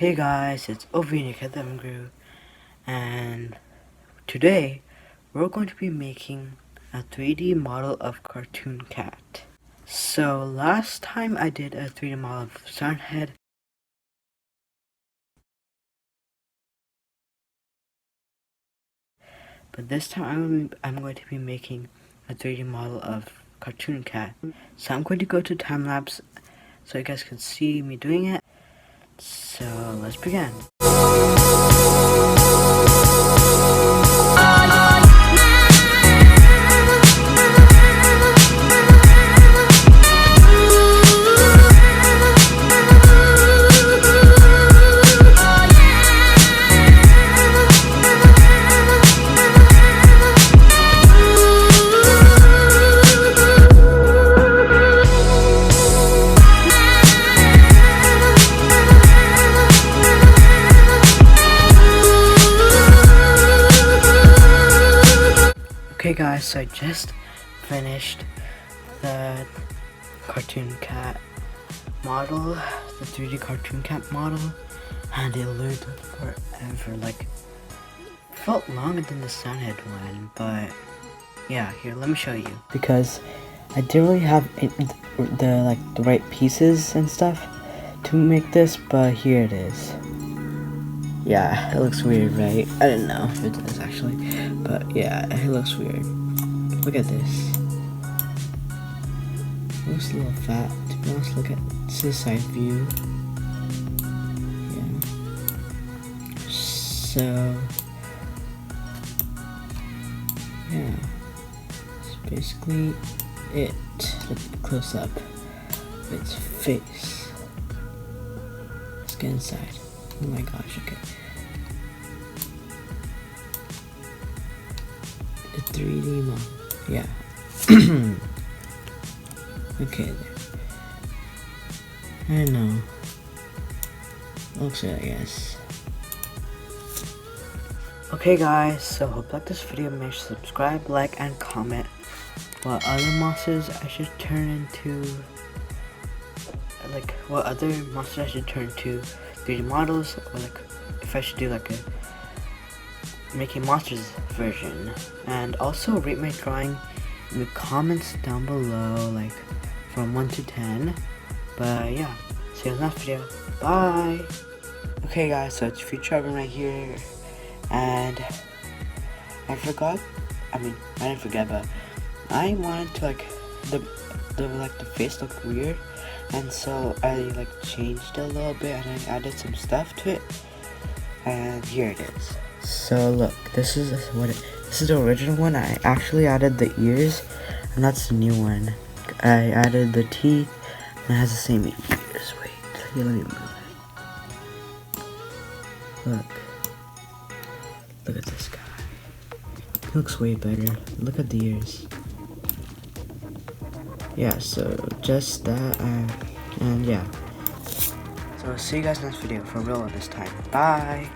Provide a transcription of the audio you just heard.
Hey guys, it's Ovinik at Grew, and today we're going to be making a 3D model of Cartoon Cat. So last time I did a 3D model of Sunhead, but this time I'm going to be making a 3D model of Cartoon Cat. So I'm going to go to time lapse so you guys can see me doing it. So let's begin. Okay guys, so I just finished the Cartoon Cat model, the 3D Cartoon Cat model, and it looked forever, like, felt longer than the Sunhead one, but yeah, here, let me show you. Because I didn't really have the right pieces and stuff to make this, but here it is. Yeah, it looks weird, right? I don't know if it does actually, but yeah, it looks weird. Look at this. It looks a little fat, to be honest. Look at this side view. Yeah. So, yeah. That's basically it. Look close up. Its face. Let's get inside. Oh my gosh, okay. The 3D model. Yeah. Okay there. I know. Looks good, I guess. Okay guys, so hope you like this video. Make sure to subscribe, like, and comment what other monsters I should turn into. Like, what other monsters I should turn to 3D models, or like if I should do like a making monsters version. And also rate my drawing in the comments down below, like from 1 to 10. But yeah, see you in the next video. Bye. Okay guys, so it's Future Evan right here, and I didn't forget, but I wanted to like the face looked weird, and so I like changed it a little bit and I added some stuff to it, and here it is. So look, this is the original one. I actually added the ears, and that's the new one. I added the teeth, and it has the same ears. Wait, here, let me move it. Look at this guy. He looks way better. Look at the ears. Yeah, so just that, and yeah. So see you guys next video, for real this time. Bye.